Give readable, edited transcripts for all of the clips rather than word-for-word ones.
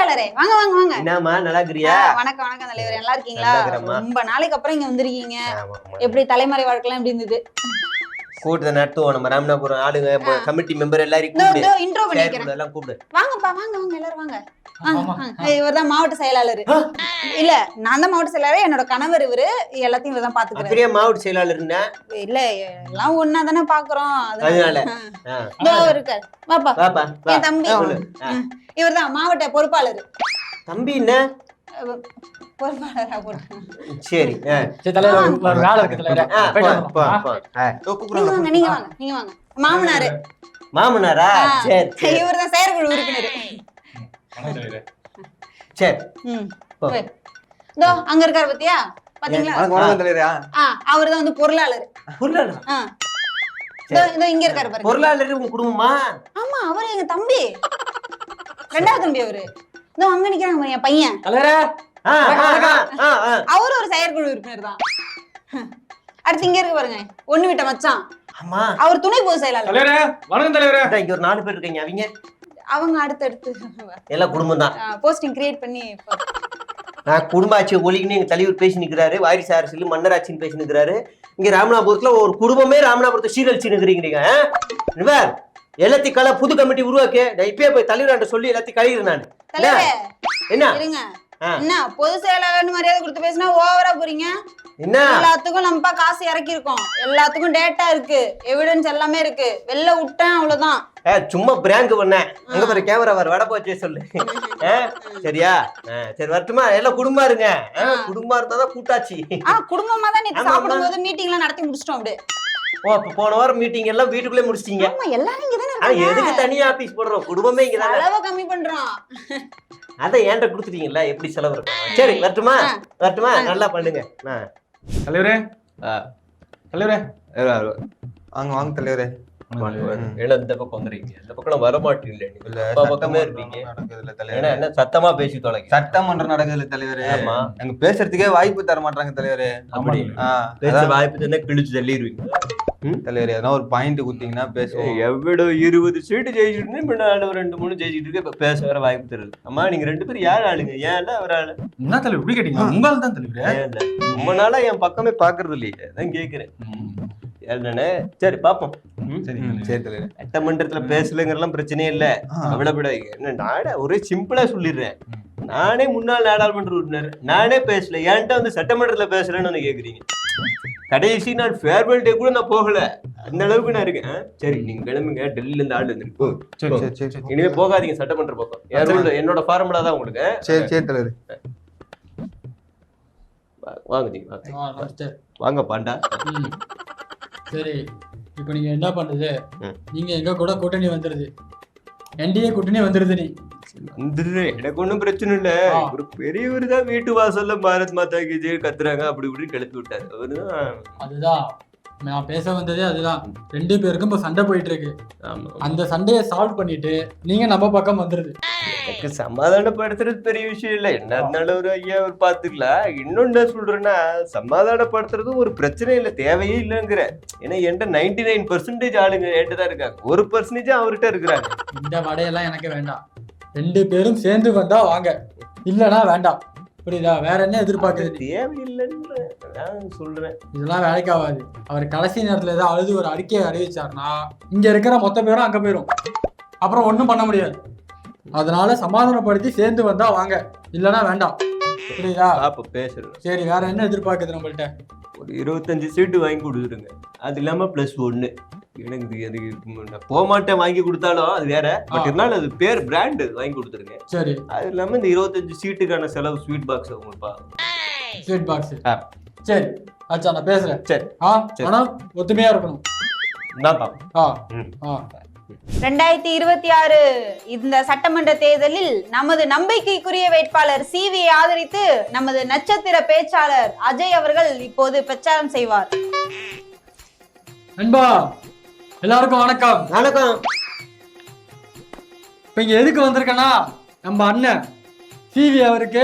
செயலாளரே வாங்க வாங்க வாங்க. என்னம்மா நல்லா இருக்கிறியா? வணக்கம் வணக்கம் தலைவர், நல்லா இருக்கீங்களா? ரொம்ப நாளைக்கு அப்புறம் இங்க வந்திருக்கீங்க. எப்படி தலைமறை வாழ்க்கைலாம் எப்படி இருந்தது? கூட்டத்தை நடத்துவோம் நம்ம ராமநாதபுரம் ஆளுங்க கமிட்டி மெம்பர் எல்லாரையும் இன்ட்ரோ பண்ணிக்கிறேன். எல்லாம் கூப்பிடு. வாங்கப்பா வாங்க வாங்க எல்லாரும் வாங்க. இவர்தான் மாவட்ட செயலாளர். இல்ல நான் தான் மாவட்ட செயலாளர், என்னோட கணவர் இவரு. எல்லாத்தையும் இவர்தான் பாத்துக்கிறாரு. அப்படியே மாவட்ட செயலாளர் இல்ல எல்லாம் ஒன்னா தானே பாக்குறோம், அதனால இருக்காரு. வாப்பா பாப்பா என் தம்பி. இவர்தான் மாவட்ட பொறுப்பாளர். தம்பி என்ன பொறுப்பாளரா போட்டு? சரி நீங்க வாங்க நீங்க வாங்க. மாமனாரு மாமனாரா? சரி இவர்தான் செயற்குழு உறுப்பினர். சரி இதோ அங்க இருக்காரு பாத்தியா, பாத்தீங்களா? அவர்தான் வந்து பொருளாளர். இதோ இங்க இருக்காரு பாருங்க. பொருளாளர் உங்க குடும்பமா? ஆமா, அவரு எங்க தம்பி, ரெண்டாவது தம்பி அவரு. இதோ அங்க நிக்கிறாங்க என் பையன். அவரு ஒரு செயற்குழு உறுப்பினர் தான். அடுத்து இங்க இருக்கு பாருங்க, ஒண்ணு விட்ட மச்சான். ஆமா, அவர் துணை பொதுச் செயலாளர். வணக்கம் தலைவரே. இங்க ஒரு 4 பேர் இருக்கீங்க. அவங்க அடுத்து எல்லாம் குடும்பம் தான். போஸ்டிங் கிரியேட் பண்ணி குடும்ப ஆட்சி ஒழிக்குன்னு எங்க தலைவர் பேசி நிக்கிறாரு. வாரிசு அரசியல் மன்னர் ஆட்சின்னு பேசி நிக்கிறாரு. இங்க ராமநாதபுரத்துல ஒரு குடும்பமே ராமநாதபுரத்தை சீரழிச்சு நிக்கிறீங்க. எல்லாத்தையும் கலை புது கமிட்டி உருவாக்கி இப்பயே போய் தலைவராண்ட சொல்லி எல்லாத்தையும் கழிகிறேன் நான். என்ன பொது செயலாளர்னு மரியாதை கொடுத்து பேசினா ஓவரா போறீங்க. எல்லாத்துக்கும் நம்ம காசு இறக்கி இருக்கோம், எல்லாத்துக்கும் டேட்டா இருக்கு, எவிடன்ஸ் எல்லாமே இருக்கு. வெளில விட்டேன் அவ்வளவுதான். சும்மா பிராங்க் பண்ணேன். அங்க பாரு கேமரா வர வட போச்சே சொல்லு. சரியா? சரி வரட்டுமா? எல்லாம் குடும்பமா இருங்க. குடும்பமா இருந்தாதான் கூட்டாச்சு. குடும்பமா தான் நீங்க சாப்பிடும் போது மீட்டிங் எல்லாம் நடத்தி முடிச்சிட்டோம். அப்படியே போன வாரம் மீட்டிங் எல்லாம் வீட்டுக்குள்ளே முடிச்சிட்டீங்க. எல்லாரும் இங்கதானே இருக்காங்க. எதுக்கு தனியா ஆபீஸ் போடுறோம்? குடும்பமே இங்கதான். செலவு கம்மி பண்றோம். அத ஏன்ட்ட கொடுத்துட்டீங்களா? எப்படி செலவு இருக்கும்? சரி வரட்டுமா? வரட்டுமா? நல்லா பண்ணுங்க. தலைவரே தலைவரே வாங்க வாங்க தலைவரே. இந்த பக்கம் வந்துறீங்க, இந்த பக்கம் வர மாட்டீங்க. என்ன சத்தமா பேசி தொலைங்க. சட்டமன்றம் நடக்குது தலைவரே. எங்க பேசுறதுக்கே வாய்ப்பு தர மாட்டாங்க தலைவரே. பேச வாய்ப்பு தானே கிழிச்சு தள்ளிடுவீங்க தலைவரே. எதனா ஒரு பாயிண்ட் குடுத்தீங்கன்னா பேசுவோம். எவ்வளோ 20 சீட்டு ஜெயிச்சுட்டு இப்ப 2-3 ஜெயிச்சுட்டு இருக்கு. இப்ப பேச வர வாய்ப்பு தருது. அம்மா நீங்க 2 பேரும் யார் ஆளுங்க? ஏன் அவர் ஆளு என்ன தலைவர் இப்படி கேட்டீங்க? உங்களால தான் தலைவரே. ரொம்ப நாளா என் பக்கமே பாக்குறது இல்லையே, அதான் கேக்குறேன். என்னன்னு சரி பாப்போம். சட்டமன்றத்துல பேசலங்கிறலாம் பிரச்சனையே இல்ல. அவ்வளவு என்ன நாட ஒரே சிம்பிளா சொல்லிடுறேன். நானே முன்னாள் நாடாளுமன்ற உறுப்பினர், நானே பேசல, என்கிட்ட வந்து சட்டமன்றத்துல பேசலன்னு கேக்குறீங்க. கடைசி நான் ஃபேர்வெல் டே கூட நான் போகல, அந்த அளவுக்கு நான் இருக்கேன். சரி நீங்க கிளம்புங்க, டெல்லியில இருந்து ஆள் வந்துருக்கு. இனிமே போகாதீங்க சட்டமன்ற பக்கம். என்னோட ஃபார்முலா தான் உங்களுக்கு. சரி சரி தலைவர். வாங்க வாங்க பாண்டா. சரி இப்போ நீங்க என்ன பண்றது? நீங்க எங்க கூட கூட்டணி வந்துருது, என்டிஏ கூட்டணி வந்துருது. நீ வந்துரு, எனக்கு ஒன்றும் பிரச்சனை இல்லை. ஒரு பெரியவர் தான் வீட்டு வாசல்ல பாரத் மாதா கி ஜெய் கத்துறாங்க, அப்படி இப்படி கிளப்பி விட்டாரு. அவருதான் அதுதான் நான் பேச வந்ததே. அதுதான் 2 பேருக்கும் இப்போ சண்டை போயிட்டு இருக்கு. அந்த சண்டையை சால்வ் பண்ணிட்டு நீங்க நம்ம பக்கம் வந்துருது. எனக்கு சமாதானப்படுத்துறது பெரிய விஷயம் இல்லை. என்ன இருந்தாலும் ஒரு ஐயா அவர் பாத்துக்கலாம். இன்னொன்னு என்ன சொல்றேன்னா, சமாதானப்படுத்துறதும் ஒரு பிரச்சனை இல்லை, தேவையே இல்லைங்கிற. ஏன்னா என்கிட்ட 99% ஆளுங்க என்கிட்ட தான் இருக்காங்க, 1% அவர்கிட்ட இருக்கிறாங்க. இந்த வடையெல்லாம் எனக்கு வேண்டாம். 2 பேரும் சேர்ந்து வந்தா வாங்க, இல்லனா வேண்டாம். புரியுதா? வேற என்ன எதிர்பார்க்குறது? தேவையில்லைன்னு சொல்றேன். இதெல்லாம் வேலைக்கு ஆகாது. அவர் கடைசி நேரத்துல ஏதாவது அழுது ஒரு அறிக்கையை அறிவிச்சாருன்னா இங்க இருக்கிற மொத்த பேரும் அங்க போயிடும், அப்புறம் ஒன்றும் பண்ண முடியாது. அதனால சமாதானப்படுத்தி சேர்ந்து வந்தா வாங்க, இல்லனா வேண்டாம். புரியுதா? அப்ப பேசுறேன். சரி வேற என்ன எதிர்பார்க்குது நம்மள்ட்ட? ஒரு 25 சீட்டு வாங்கி கொடுத்துருங்க. அது இல்லாம +1. எனக்கு அது போக மாட்டேன், வாங்கி கொடுத்தாலும் அது வேற. பட் இருந்தாலும் அது பேர் பிராண்ட் வாங்கி கொடுத்துருங்க. சரி. அது இல்லாம இந்த 25 சீட்டுக்கான செலவு ஸ்வீட் பாக்ஸ் உங்களுக்கு. ஸ்வீட் பாக்ஸ் சரி அச்சா நான் பேசுறேன். சரி. ஆனா ஒத்துமையா இருக்கணும். 2026 இந்த சட்டமன்ற தேர்தலில் நமது நம்பிக்கைக்குரிய வேட்பாளர் CV ஆதரித்து நமது நட்சத்திர பேச்சாளர் அஜய் அவர்கள் இப்போது பிரச்சாரம் செய்வார். நண்பா எல்லாருக்கும் வணக்கம். வணக்கம். இப்ப இங்க எதுக்கு வந்திருக்கேன்னா, நம்ம அண்ணன் CV அவருக்கு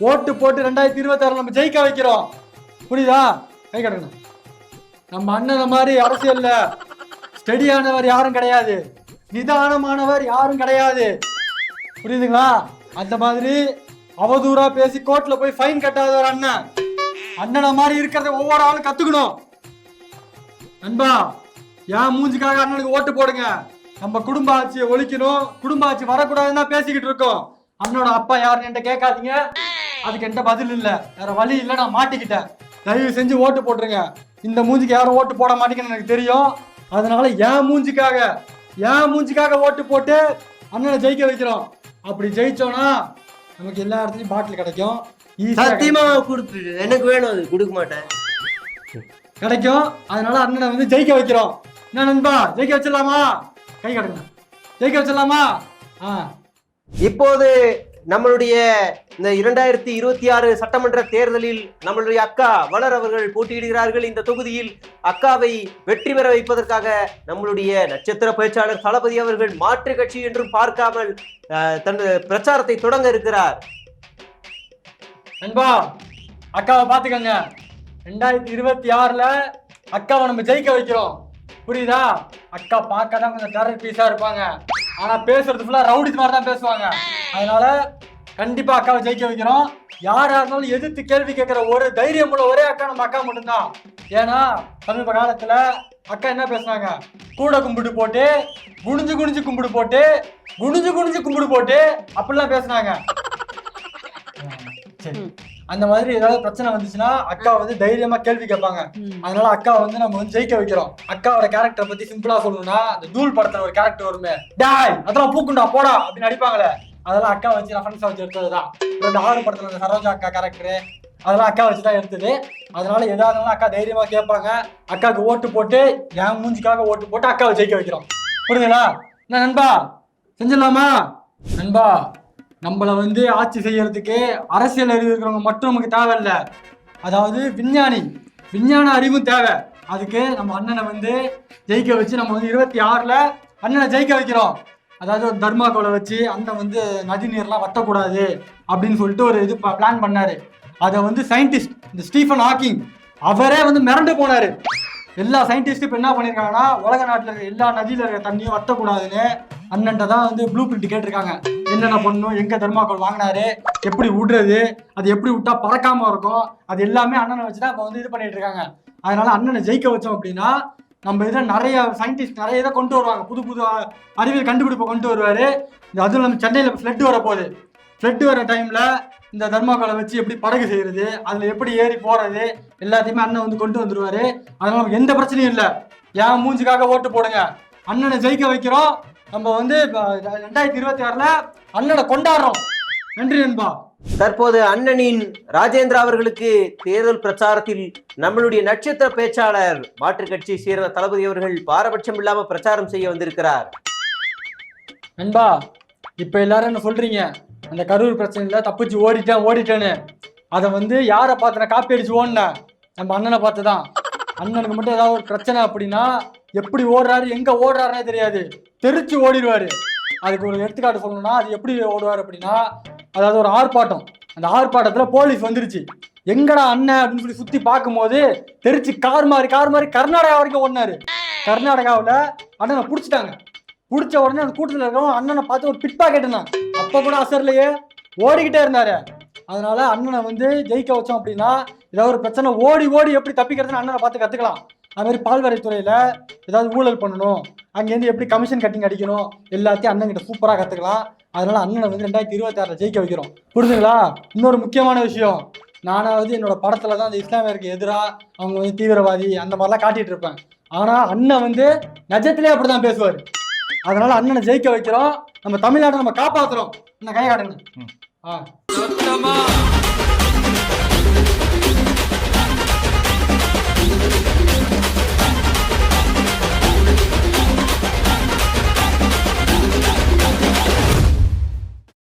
ஓட்டு போட்டு 2026 நம்ம ஜெயிக்க வைக்கிறோம். புரியுதா? கை கட்டணும். நம்ம அண்ணன் மாதிரி அரசியல்ல ஸ்டெடியானவர் யாரும் கிடையாது, நிதானமானவர் யாரும் கிடையாது. புரியுதுங்களா? அந்த மாதிரி அவதூறா பேசி கோர்ட்ல போய் ஃபைன் கட்டாத ஒரு அண்ணன் அண்ணனை மாதிரி இருக்கிறத ஒவ்வொரு ஆளும் கத்துக்கணும். நண்பா, ஏன் மூஞ்சிக்காக அண்ணனுக்கு ஓட்டு போடுங்க. நம்ம குடும்ப ஆட்சியை ஒழிக்கணும், குடும்ப ஆட்சி வரக்கூடாதுன்னு தான் பேசிக்கிட்டு இருக்கோம். அண்ணனோட அப்பா யாருன்னு என்கிட்ட கேட்காதீங்க, அதுக்கு என்கிட்ட பதில் இல்லை, வேற வழி இல்லை, நான் மாட்டிக்கிட்டேன். தயவு செஞ்சு ஓட்டு போட்டுருங்க. இந்த மூஞ்சிக்கு யாரும் ஓட்டு போட மாட்டேங்கன்னு எனக்கு தெரியும். அதனால என் மூஞ்சிக்காக ஓட்டு போட்டு அண்ணனை ஜெயிக்க வைக்கிறோம். அப்படி ஜெயிச்சோம்னா நமக்கு எல்லா இடத்துலயும் பாட்டில் கிடைக்கும். சத்தியமா கொடுத்துரு, எனக்கு வேணும், அது கொடுக்க மாட்டேன், கிடைக்கும். அதனால அண்ணனை வந்து ஜெயிக்க வைக்கிறோம். என்ன நண்பா, ஜெயிக்க வச்சிடலாமா? கை கட்டுங்க, ஜெயிக்க வச்சிடலாமா? இப்போது நம்மளுடைய இந்த 2026 சட்டமன்ற தேர்தலில் நம்மளுடைய அக்கா வளர் அவர்கள் போட்டியிடுகிறார்கள். இந்த தொகுதியில் அக்காவை வெற்றி பெற வைப்பதற்காக நம்மளுடைய நட்சத்திர பேச்சாளர் தளபதி அவர்கள் மாற்று கட்சி என்றும் பார்க்காமல் தனது பிரச்சாரத்தை தொடங்க இருக்கிறார். நண்பா, அக்காவை பாத்துக்கங்க. 2026ல அக்காவை நம்ம ஜெயிக்க வைக்கிறோம், புரியுதா? அக்கா பார்க்க தான் கொஞ்சம் டெரர் பீஸா இருப்பாங்க, ஆனா பேசுறது ஃபுல்லா ரவுடிஸ் மாதிரி தான் பேசுவாங்க. அதனால கண்டிப்பா அக்காவை ஜெயிக்க வைக்கிறோம். யாரா இருந்தாலும் எதிர்த்து கேள்வி கேட்கிற ஒரு தைரியம் உள்ள ஒரே அக்கா நம்ம அக்கா மட்டும்தான். ஏன்னா சமீப காலத்துல அக்கா என்ன பேசுனாங்க, கூட கும்பிட்டு போட்டு குனிஞ்சு குனிஞ்சு கும்பிடு போட்டு அப்படிலாம் பேசுனாங்க. சரி, அந்த மாதிரி ஏதாவது பிரச்சனை வந்துச்சுன்னா அக்கா வந்து தைரியமா கேள்வி கேட்பாங்க. அதனால அக்கா வந்து நம்ம வந்து ஜெயிக்க வைக்கிறோம். அக்காவோட கேரக்டர் பத்தி சிம்பிளா சொல்லணும்னா, அந்த தூள் படத்துல ஒரு கேரக்டர் வருமே, டாய் அதெல்லாம் பூக்குண்டா போடா அப்படின்னு நடிப்பாங்களே, அதெல்லாம் அக்கா வச்சு ரெஃபரன்ஸா வச்சு எடுத்ததுதான். இந்த 6 படத்துல இந்த சரோஜா அக்கா கேரக்டரு அதெல்லாம் அக்கா வச்சுதான் எடுத்தது. அதனால எதாவது அக்கா தைரியமா கேட்பாங்க. அக்காவுக்கு ஓட்டு போட்டு என் மூஞ்சிக்காக ஓட்டு போட்டு அக்காவை ஜெயிக்க வைக்கிறோம், புரியுதுங்களா? என்ன நண்பா, செஞ்சிடலாமா? நண்பா, நம்மள வந்து ஆட்சி செய்யறதுக்கு அரசியல் அறிவு இருக்கிறவங்க மட்டும் நமக்கு தேவையில்லை, அதாவது விஞ்ஞான அறிவும் தேவை. அதுக்கு நம்ம அண்ணனை வந்து ஜெயிக்க வச்சு நம்ம வந்து 26ல அண்ணனை ஜெயிக்க வைக்கிறோம். அதாவது ஒரு தர்மாக்கோலை வச்சு அண்ணன் வந்து நதி நீர்லாம் வத்தக்கூடாது அப்படின்னு சொல்லிட்டு ஒரு இது பிளான் பண்ணாரு. அதை வந்து சயின்டிஸ்ட் இந்த ஸ்டீஃபன் ஹாக்கிங் அவரே வந்து மிரண்டு போனாரு. எல்லா சயின்டிஸ்டும் இப்போ என்ன பண்ணியிருக்காங்கன்னா, உலக நாட்டில் இருக்க எல்லா நதியில் இருக்க தண்ணியும் வத்தக்கூடாதுன்னு அண்ணன்ட்ட தான் வந்து ப்ளூ பிரிண்ட் கேட்டிருக்காங்க. என்னென்ன பண்ணணும், எங்கே தர்மாக்கோல் வாங்கினாரு, எப்படி விடுறது, அது எப்படி விட்டா பறக்காம இருக்கும், அது எல்லாமே அண்ணனை வச்சு தான் இப்போ வந்து இது பண்ணிட்டு இருக்காங்க. அதனால அண்ணனை ஜெயிக்க வச்சோம் அப்படின்னா நம்ம இதில் நிறைய சயின்டிஸ்ட் நிறைய இதை கொண்டு வருவாங்க, புது புது அறிவியல் கண்டுபிடிப்பை கொண்டு வருவார். அதுவும் நம்ம சென்னையில் ஃப்ளட் வர போகுது. ஃப்ளட் வர டைமில் இந்த தர்மாக்கோலை வச்சு எப்படி படகு செய்யறது, அதில் எப்படி ஏறி போகிறது எல்லாத்தையுமே அண்ணன் வந்து கொண்டு வந்துருவாரு. அதனால நமக்கு எந்த பிரச்சனையும் இல்லை. என் மூஞ்சிக்காக ஓட்டு போடுங்க, அண்ணனை ஜெயிக்க வைக்கிறோம். நம்ம வந்து 2026ல அண்ணனை கொண்டாடுறோம். நன்றி நண்பா. தற்போது அண்ணனின் ராஜேந்திரா அவர்களுக்கு தேர்தல் பிரச்சாரத்தில் நம்மளுடைய நட்சத்திர பேச்சாளர் மாற்றுக் கட்சியை சேர்ந்த தளபதி அவர்கள் பாரபட்சம் இல்லாம பிரச்சாரம் செய்ய வந்திருக்கிறார். நண்பா, இப்ப எல்லாரும் என்ன சொல்றீங்க, அந்த கரூர் பிரச்சனையில தப்பிச்சு ஓடிட்டேன்னு. அதை வந்து யாரை பார்த்து நான் காப்பி அடிச்சு ஓடினேன், நம்ம அண்ணனை பார்த்துதான். அண்ணனுக்கு மட்டும் ஏதாவது ஒரு பிரச்சனை அப்படின்னா எப்படி ஓடுறாரு, எங்க ஓடுறாருன்னே தெரியாது, தெரிச்சு ஓடிடுவாரு. அதுக்கு ஒரு எடுத்துக்காட்டு சொல்லணும்னா, அது எப்படி ஓடுவார் அப்படின்னா, அதாவது ஒரு ஆர்ப்பாட்டம், அந்த ஆர்ப்பாட்டத்துல போலீஸ் வந்துருச்சு, எங்கடா அண்ணன் அப்படின்னு சொல்லி சுத்தி பார்க்கும்போது தெரிச்சு கார் மாறி கர்நாடகா வரைக்கும் ஓடினாரு. கர்நாடகாவில் அண்ணனை பிடிச்சிட்டாங்க. பிடிச்ச உடனே அந்த கூட்டத்தில் இருக்கிறவங்க அண்ணனை பார்த்து ஒரு பிட் பாக்கெட் தான், அப்ப கூட அசர்லையே ஓடிக்கிட்டே இருந்தாரு. அதனால அண்ணனை வந்து ஜெயிக்க வச்சோம் அப்படின்னா ஏதாவது ஒரு பிரச்சனை ஓடி எப்படி தப்பிக்கிறதுன்னு அண்ணனை பார்த்து கத்துக்கலாம். அது மாதிரி பால்வரைத்துறையில ஏதாவது ஊழல் பண்ணணும், அங்கேருந்து எப்படி கமிஷன் கட்டிங் அடிக்கணும் எல்லாத்தையும் அண்ணன் கிட்ட சூப்பரா கத்துக்கலாம். அதனால அண்ணனை வந்து 2026ல ஜெயிக்க வைக்கிறோம், புரிஞ்சுங்களா? இன்னொரு முக்கியமான விஷயம், நானாவது என்னோட படத்துல தான் அந்த இஸ்லாமியருக்கு எதிராக அவங்க வந்து தீவிரவாதி அந்த மாதிரிலாம் காட்டிட்டு இருப்பேன். ஆனா அண்ணன் வந்து நிஜத்திலே அப்படிதான் பேசுவாரு. அதனால அண்ணனை ஜெயிக்க வைக்கிறோம், நம்ம தமிழ்நாட்டை நம்ம காப்பாத்துறோம். என்ன கை காட்டுங்க.